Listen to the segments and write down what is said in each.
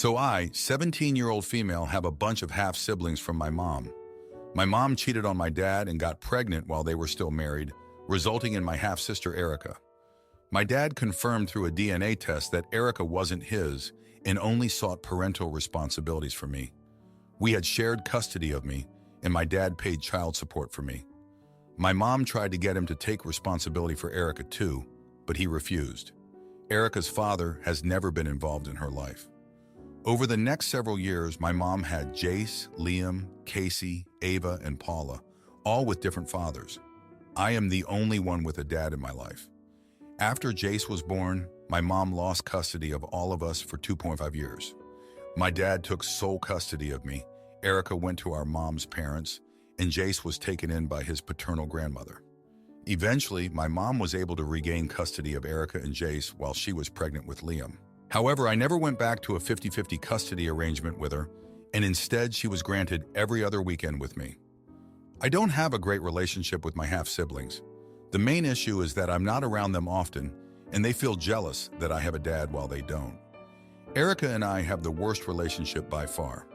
So I, 17-year-old female, have a bunch of half-siblings from my mom. My mom cheated on my dad and got pregnant while they were still married, resulting in my half-sister Erica. My dad confirmed through a DNA test that Erica wasn't his and only sought parental responsibilities for me. We had shared custody of me, and my dad paid child support for me. My mom tried to get him to take responsibility for Erica too, but he refused. Erica's father has never been involved in her life. Over the next several years, my mom had Jace, Liam, Casey, Ava, and Paula, all with different fathers. I am the only one with a dad in my life. After Jace was born, my mom lost custody of all of us for 2.5 years. My dad took sole custody of me, Erica went to our mom's parents, and Jace was taken in by his paternal grandmother. Eventually, my mom was able to regain custody of Erica and Jace while she was pregnant with Liam. However, I never went back to a 50-50 custody arrangement with her, and instead she was granted every other weekend with me. I don't have a great relationship with my half-siblings. The main issue is that I'm not around them often, and they feel jealous that I have a dad while they don't. Erica and I have the worst relationship by far.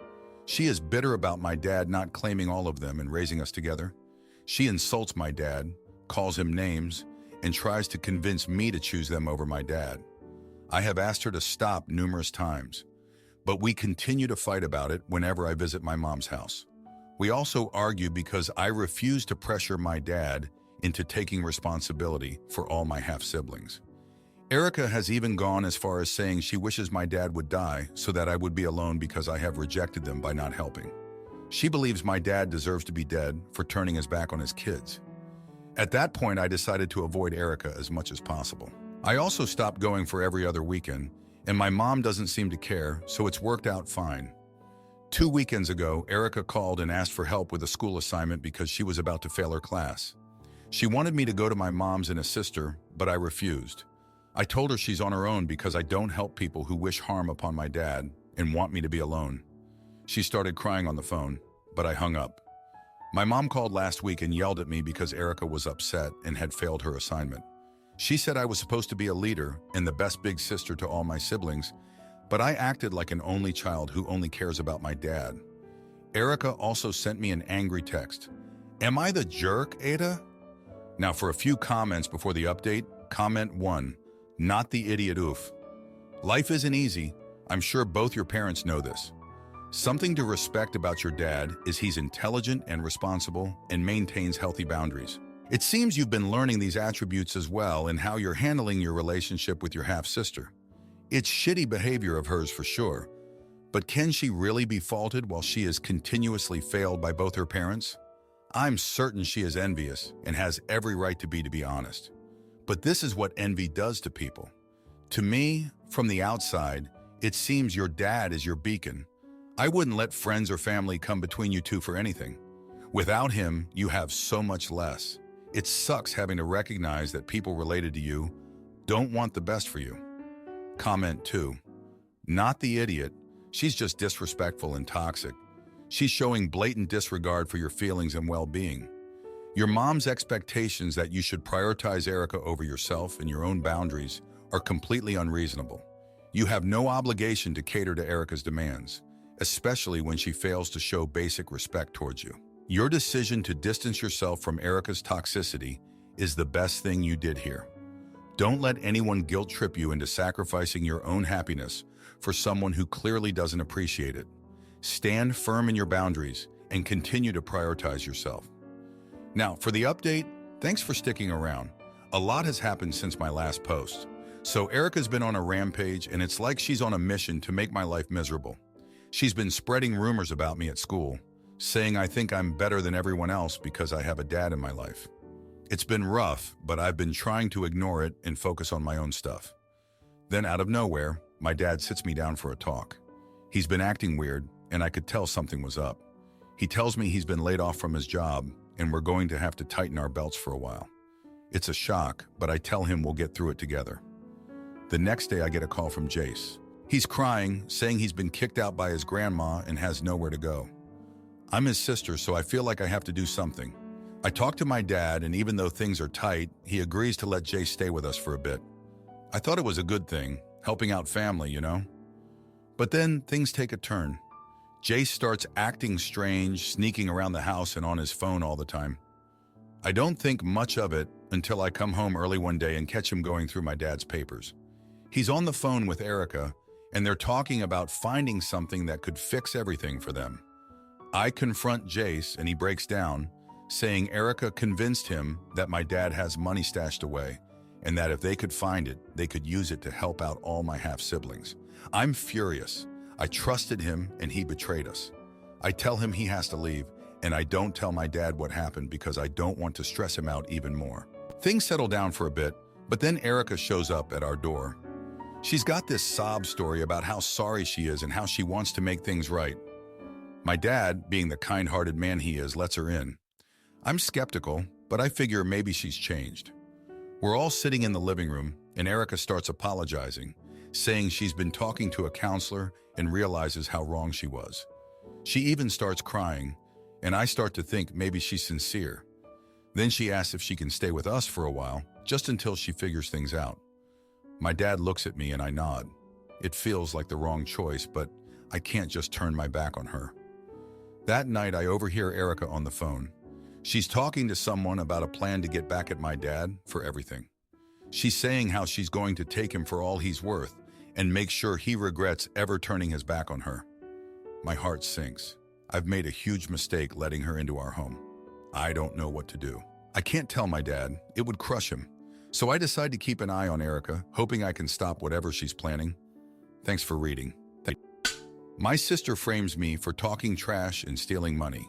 She is bitter about my dad not claiming all of them and raising us together. She insults my dad, calls him names, and tries to convince me to choose them over my dad. I have asked her to stop numerous times, but we continue to fight about it whenever I visit my mom's house. We also argue because I refuse to pressure my dad into taking responsibility for all my half-siblings. Erica has even gone as far as saying she wishes my dad would die so that I would be alone because I have rejected them by not helping. She believes my dad deserves to be dead for turning his back on his kids. At that point, I decided to avoid Erica as much as possible. I also stopped going for every other weekend, and my mom doesn't seem to care, so it's worked out fine. 2 weekends ago, Erica called and asked for help with a school assignment because she was about to fail her class. She wanted me to go to my mom's and assist her, but I refused. I told her she's on her own because I don't help people who wish harm upon my dad and want me to be alone. She started crying on the phone, but I hung up. My mom called last week and yelled at me because Erica was upset and had failed her assignment. She said I was supposed to be a leader and the best big sister to all my siblings, but I acted like an only child who only cares about my dad. Erica also sent me an angry text. Am I the jerk, Aita? Now for a few comments before the update, comment 1, not the idiot oof. Life isn't easy. I'm sure both your parents know this. Something to respect about your dad is he's intelligent and responsible and maintains healthy boundaries. It seems you've been learning these attributes as well in how you're handling your relationship with your half-sister. It's shitty behavior of hers for sure, but can she really be faulted while she is continuously failed by both her parents? I'm certain she is envious and has every right to be honest. But this is what envy does to people. To me, from the outside, it seems your dad is your beacon. I wouldn't let friends or family come between you two for anything. Without him, you have so much less. It sucks having to recognize that people related to you don't want the best for you. Comment 2. Not the idiot. She's just disrespectful and toxic. She's showing blatant disregard for your feelings and well-being. Your mom's expectations that you should prioritize Erica over yourself and your own boundaries are completely unreasonable. You have no obligation to cater to Erica's demands, especially when she fails to show basic respect towards you. Your decision to distance yourself from Erica's toxicity is the best thing you did here. Don't let anyone guilt trip you into sacrificing your own happiness for someone who clearly doesn't appreciate it. Stand firm in your boundaries and continue to prioritize yourself. Now, for the update, thanks for sticking around. A lot has happened since my last post. So Erica's been on a rampage, and it's like she's on a mission to make my life miserable. She's been spreading rumors about me at school, saying I think I'm better than everyone else because I have a dad in my life. It's been rough, but I've been trying to ignore it and focus on my own stuff. Then out of nowhere, my dad sits me down for a talk. He's been acting weird, and I could tell something was up. He tells me he's been laid off from his job, and we're going to have to tighten our belts for a while. It's a shock, but I tell him we'll get through it together. The next day I get a call from Jace. He's crying, saying he's been kicked out by his grandma and has nowhere to go. I'm his sister, so I feel like I have to do something. I talk to my dad, and even though things are tight, he agrees to let Jace stay with us for a bit. I thought it was a good thing, helping out family, you know? But then things take a turn. Jace starts acting strange, sneaking around the house and on his phone all the time. I don't think much of it until I come home early one day and catch him going through my dad's papers. He's on the phone with Erica, and they're talking about finding something that could fix everything for them. I confront Jace, and he breaks down, saying Erica convinced him that my dad has money stashed away, and that if they could find it, they could use it to help out all my half-siblings. I'm furious. I trusted him, and he betrayed us. I tell him he has to leave, and I don't tell my dad what happened because I don't want to stress him out even more. Things settle down for a bit, but then Erica shows up at our door. She's got this sob story about how sorry she is and how she wants to make things right. My dad, being the kind-hearted man he is, lets her in. I'm skeptical, but I figure maybe she's changed. We're all sitting in the living room, and Erica starts apologizing, saying she's been talking to a counselor and realizes how wrong she was. She even starts crying, and I start to think maybe she's sincere. Then she asks if she can stay with us for a while, just until she figures things out. My dad looks at me and I nod. It feels like the wrong choice, but I can't just turn my back on her. That night, I overhear Erica on the phone. She's talking to someone about a plan to get back at my dad for everything. She's saying how she's going to take him for all he's worth and make sure he regrets ever turning his back on her. My heart sinks. I've made a huge mistake letting her into our home. I don't know what to do. I can't tell my dad. It would crush him. So I decide to keep an eye on Erica, hoping I can stop whatever she's planning. Thanks for reading. My sister frames me for talking trash and stealing money.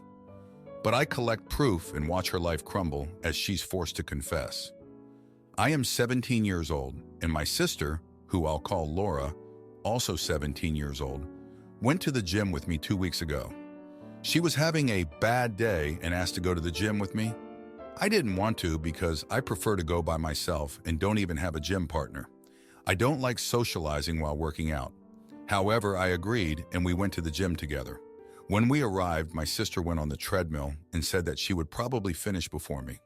But I collect proof and watch her life crumble as she's forced to confess. I am 17 years old, and my sister, who I'll call Laura, also 17 years old, went to the gym with me 2 weeks ago. She was having a bad day and asked to go to the gym with me. I didn't want to because I prefer to go by myself and don't even have a gym partner. I don't like socializing while working out. However, I agreed and we went to the gym together. When we arrived, my sister went on the treadmill and said that she would probably finish before me.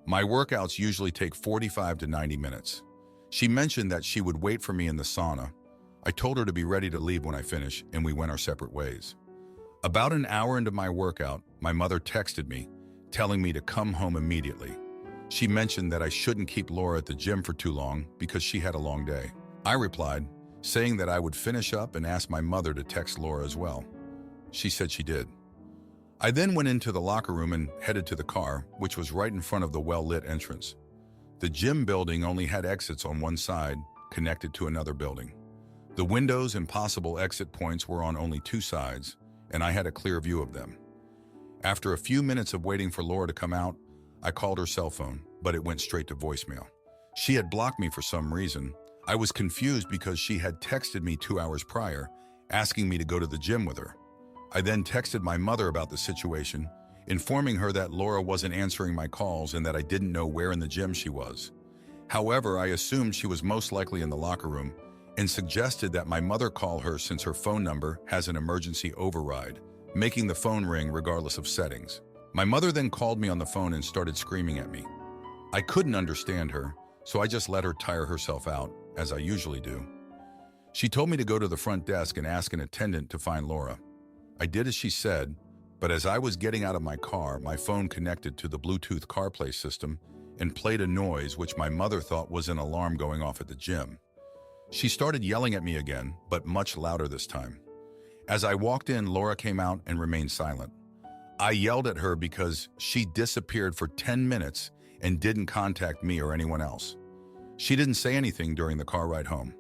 My workouts usually take 45 to 90 minutes. She mentioned that she would wait for me in the sauna. I told her to be ready to leave when I finish, and we went our separate ways. About an hour into my workout, my mother texted me, telling me to come home immediately. She mentioned that I shouldn't keep Laura at the gym for too long because she had a long day. I replied, saying that I would finish up and ask my mother to text Laura as well. She said she did. I then went into the locker room and headed to the car, which was right in front of the well-lit entrance. The gym building only had exits on one side, connected to another building. The windows and possible exit points were on only two sides, and I had a clear view of them. After a few minutes of waiting for Laura to come out, I called her cell phone, but it went straight to voicemail. She had blocked me for some reason. I was confused because she had texted me 2 hours prior, asking me to go to the gym with her. I then texted my mother about the situation, informing her that Laura wasn't answering my calls and that I didn't know where in the gym she was. However, I assumed she was most likely in the locker room and suggested that my mother call her since her phone number has an emergency override, making the phone ring regardless of settings. My mother then called me on the phone and started screaming at me. I couldn't understand her, so I just let her tire herself out, as I usually do. She told me to go to the front desk and ask an attendant to find Laura. I did as she said, but as I was getting out of my car, my phone connected to the Bluetooth CarPlay system and played a noise which my mother thought was an alarm going off at the gym. She started yelling at me again, but much louder this time. As I walked in, Laura came out and remained silent. I yelled at her because she disappeared for 10 minutes and didn't contact me or anyone else. She didn't say anything during the car ride home.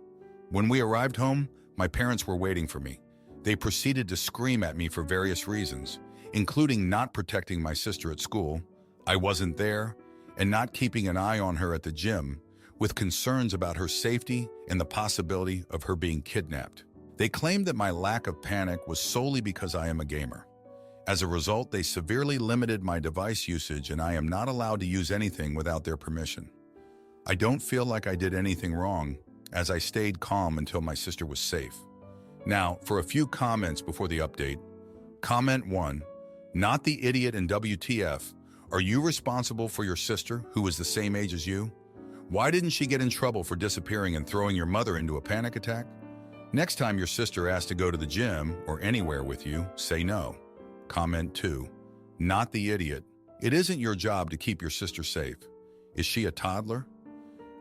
When we arrived home, my parents were waiting for me. They proceeded to scream at me for various reasons, including not protecting my sister at school, I wasn't there, and not keeping an eye on her at the gym, with concerns about her safety and the possibility of her being kidnapped. They claimed that my lack of panic was solely because I am a gamer. As a result, they severely limited my device usage and I am not allowed to use anything without their permission. I don't feel like I did anything wrong, as I stayed calm until my sister was safe. Now, for a few comments before the update. Comment 1. Not the idiot in WTF. Are you responsible for your sister, who is the same age as you? Why didn't she get in trouble for disappearing and throwing your mother into a panic attack? Next time your sister asks to go to the gym or anywhere with you, say no. Comment 2. Not the idiot. It isn't your job to keep your sister safe. Is she a toddler?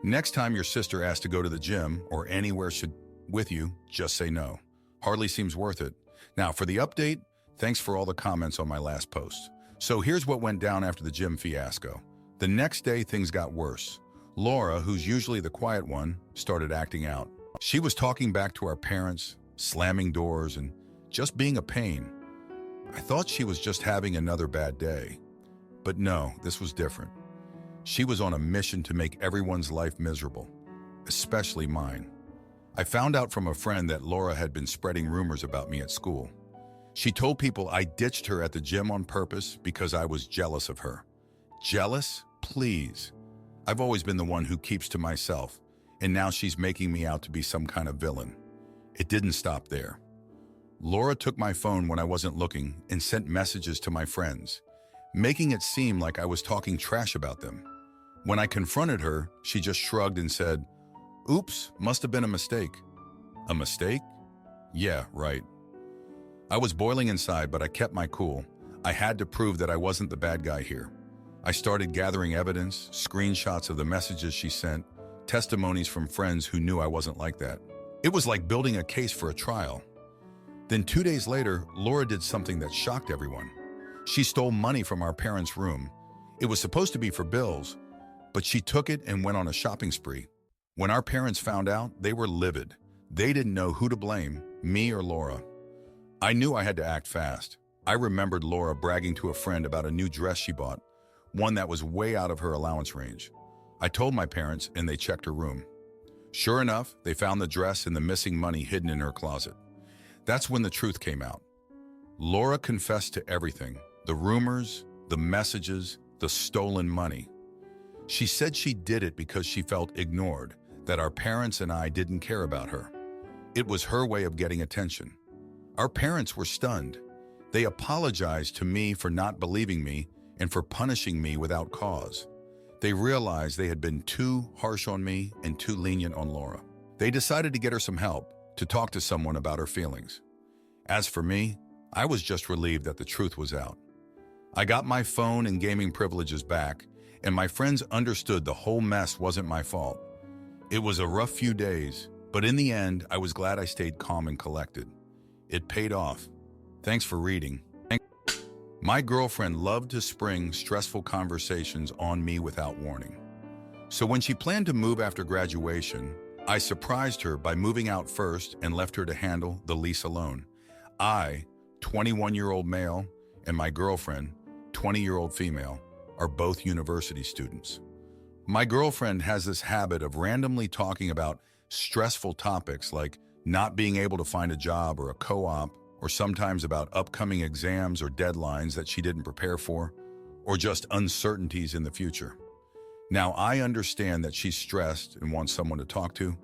Next time your sister asks to go to the gym or anywhere with you, just say no. Hardly seems worth it. Now, for the update, thanks for all the comments on my last post. So here's what went down after the gym fiasco. The next day, things got worse. Laura, who's usually the quiet one, started acting out. She was talking back to our parents, slamming doors, and just being a pain. I thought she was just having another bad day. But no, this was different. She was on a mission to make everyone's life miserable, especially mine. I found out from a friend that Laura had been spreading rumors about me at school. She told people I ditched her at the gym on purpose because I was jealous of her. Jealous? Please. I've always been the one who keeps to myself, and now she's making me out to be some kind of villain. It didn't stop there. Laura took my phone when I wasn't looking and sent messages to my friends, making it seem like I was talking trash about them. When I confronted her, she just shrugged and said, "Oops, must have been a mistake." A mistake? Yeah, right. I was boiling inside, but I kept my cool. I had to prove that I wasn't the bad guy here. I started gathering evidence, screenshots of the messages she sent, testimonies from friends who knew I wasn't like that. It was like building a case for a trial. Then 2 days later, Laura did something that shocked everyone. She stole money from our parents' room. It was supposed to be for bills, but she took it and went on a shopping spree. When our parents found out, they were livid. They didn't know who to blame, me or Laura. I knew I had to act fast. I remembered Laura bragging to a friend about a new dress she bought, one that was way out of her allowance range. I told my parents and they checked her room. Sure enough, they found the dress and the missing money hidden in her closet. That's when the truth came out. Laura confessed to everything, the rumors, the messages, the stolen money. She said she did it because she felt ignored, that our parents and I didn't care about her. It was her way of getting attention. Our parents were stunned. They apologized to me for not believing me and for punishing me without cause. They realized they had been too harsh on me and too lenient on Laura. They decided to get her some help, to talk to someone about her feelings. As for me, I was just relieved that the truth was out. I got my phone and gaming privileges back, and my friends understood the whole mess wasn't my fault. It was a rough few days, but in the end, I was glad I stayed calm and collected. It paid off. Thanks for reading. My girlfriend loved to spring stressful conversations on me without warning. So when she planned to move after graduation, I surprised her by moving out first and left her to handle the lease alone. I, 21-year-old male, and my girlfriend, 20-year-old female, are both university students. My girlfriend has this habit of randomly talking about stressful topics like not being able to find a job or a co-op, or sometimes about upcoming exams or deadlines that she didn't prepare for, or just uncertainties in the future. Now, I understand that she's stressed and wants someone to talk to,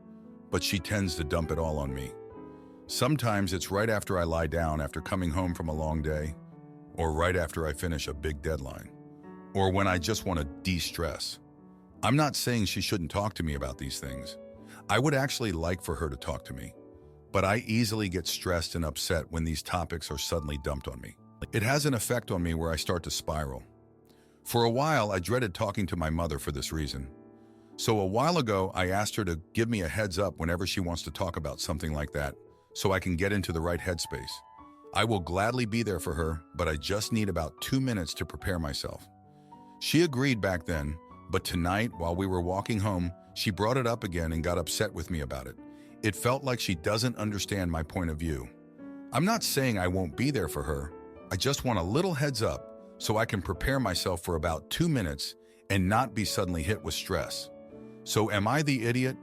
but she tends to dump it all on me. Sometimes it's right after I lie down after coming home from a long day, or right after I finish a big deadline, or when I just want to de-stress. I'm not saying she shouldn't talk to me about these things. I would actually like for her to talk to me, but I easily get stressed and upset when these topics are suddenly dumped on me. It has an effect on me where I start to spiral. For a while, I dreaded talking to my mother for this reason. So a while ago, I asked her to give me a heads up whenever she wants to talk about something like that, so I can get into the right headspace. I will gladly be there for her, but I just need about 2 minutes to prepare myself. She agreed back then, but tonight, while we were walking home, she brought it up again and got upset with me about it. It felt like she doesn't understand my point of view. I'm not saying I won't be there for her. I just want a little heads up so I can prepare myself for about 2 minutes and not be suddenly hit with stress. So am I the idiot?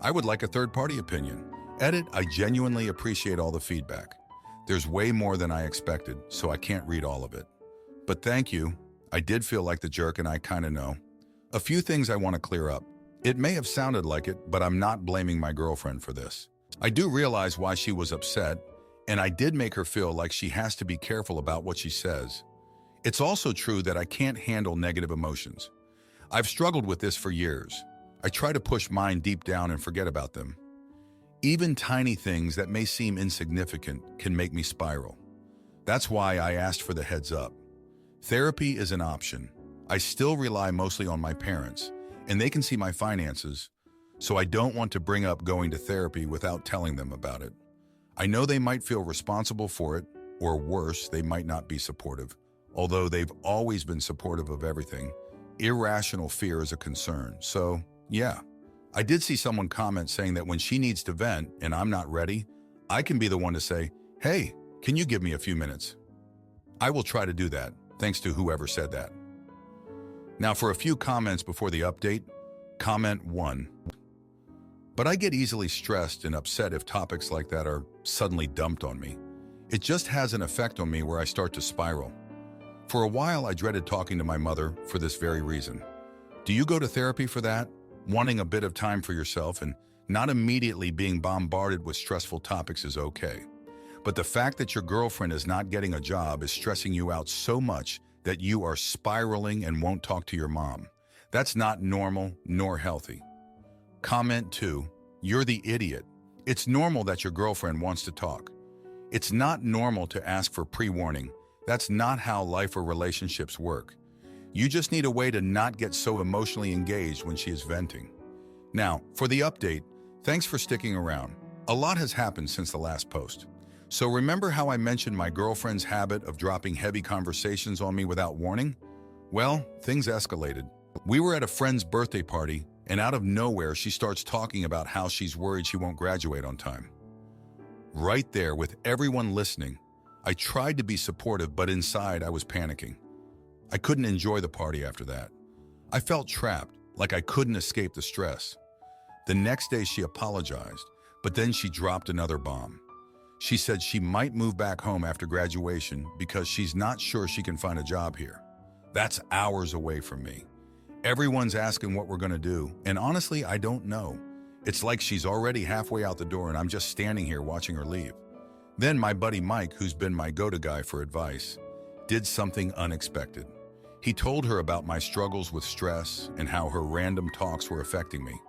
I would like a third-party opinion. Edit, I genuinely appreciate all the feedback. There's way more than I expected, so I can't read all of it. But thank you. I did feel like the jerk and I kind of know. A few things I want to clear up. It may have sounded like it, but I'm not blaming my girlfriend for this. I do realize why she was upset, and I did make her feel like she has to be careful about what she says. It's also true that I can't handle negative emotions. I've struggled with this for years. I try to push mine deep down and forget about them. Even tiny things that may seem insignificant can make me spiral. That's why I asked for the heads up. Therapy is an option. I still rely mostly on my parents, and they can see my finances, so I don't want to bring up going to therapy without telling them about it. I know they might feel responsible for it, or worse, they might not be supportive. Although they've always been supportive of everything, irrational fear is a concern. So, yeah. I did see someone comment saying that when she needs to vent and I'm not ready, I can be the one to say, "Hey, can you give me a few minutes?" I will try to do that, thanks to whoever said that. Now for a few comments before the update. Comment 1. But I get easily stressed and upset if topics like that are suddenly dumped on me. It just has an effect on me where I start to spiral. For a while, I dreaded talking to my mother for this very reason. Do you go to therapy for that? Wanting a bit of time for yourself and not immediately being bombarded with stressful topics is okay. But the fact that your girlfriend is not getting a job is stressing you out so much that you are spiraling and won't talk to your mom. That's not normal nor healthy. Comment 2. You're the idiot. It's normal that your girlfriend wants to talk. It's not normal to ask for pre-warning. That's not how life or relationships work. You just need a way to not get so emotionally engaged when she is venting. Now, for the update, thanks for sticking around. A lot has happened since the last post. So remember how I mentioned my girlfriend's habit of dropping heavy conversations on me without warning? Well, things escalated. We were at a friend's birthday party, and out of nowhere, she starts talking about how she's worried she won't graduate on time. Right there, with everyone listening, I tried to be supportive, but inside I was panicking. I couldn't enjoy the party after that. I felt trapped, like I couldn't escape the stress. The next day she apologized, but then she dropped another bomb. She said she might move back home after graduation because she's not sure she can find a job here. That's hours away from me. Everyone's asking what we're gonna do, and honestly, I don't know. It's like she's already halfway out the door and I'm just standing here watching her leave. Then my buddy Mike, who's been my go-to guy for advice, did something unexpected. He told her about my struggles with stress and how her random talks were affecting me.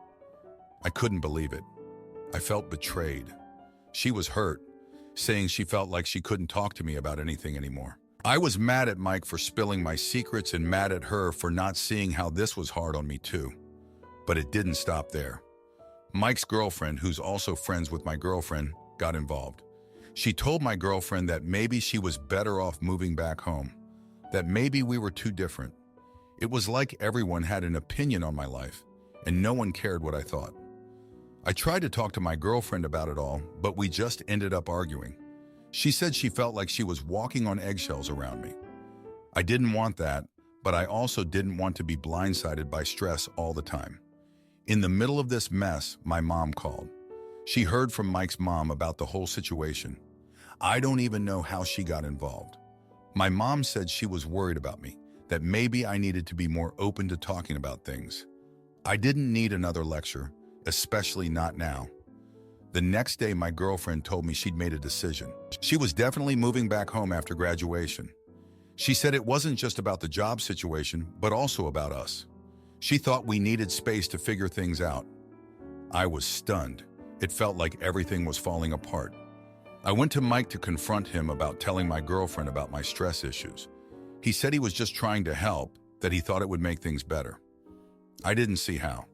I couldn't believe it. I felt betrayed. She was hurt, saying she felt like she couldn't talk to me about anything anymore. I was mad at Mike for spilling my secrets and mad at her for not seeing how this was hard on me too. But it didn't stop there. Mike's girlfriend, who's also friends with my girlfriend, got involved. She told my girlfriend that maybe she was better off moving back home, that maybe we were too different. It was like everyone had an opinion on my life, and no one cared what I thought. I tried to talk to my girlfriend about it all, but we just ended up arguing. She said she felt like she was walking on eggshells around me. I didn't want that, but I also didn't want to be blindsided by stress all the time. In the middle of this mess, my mom called. She heard from Mike's mom about the whole situation. I don't even know how she got involved. My mom said she was worried about me, that maybe I needed to be more open to talking about things. I didn't need another lecture, especially not now. The next day, my girlfriend told me she'd made a decision. She was definitely moving back home after graduation. She said it wasn't just about the job situation, but also about us. She thought we needed space to figure things out. I was stunned. It felt like everything was falling apart. I went to Mike to confront him about telling my girlfriend about my stress issues. He said he was just trying to help, that he thought it would make things better. I didn't see how.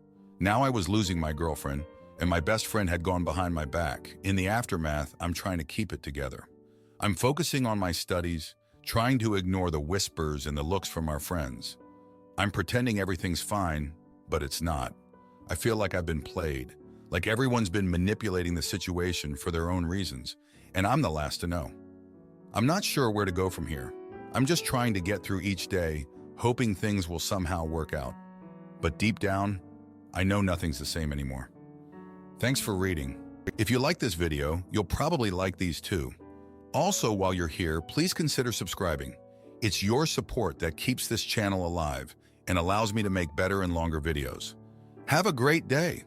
Now I was losing my girlfriend, and my best friend had gone behind my back. In the aftermath, I'm trying to keep it together. I'm focusing on my studies, trying to ignore the whispers and the looks from our friends. I'm pretending everything's fine, but it's not. I feel like I've been played, like everyone's been manipulating the situation for their own reasons, and I'm the last to know. I'm not sure where to go from here. I'm just trying to get through each day, hoping things will somehow work out. But deep down, I know nothing's the same anymore. Thanks for reading. If you like this video, you'll probably like these too. Also, while you're here, please consider subscribing. It's your support that keeps this channel alive and allows me to make better and longer videos. Have a great day.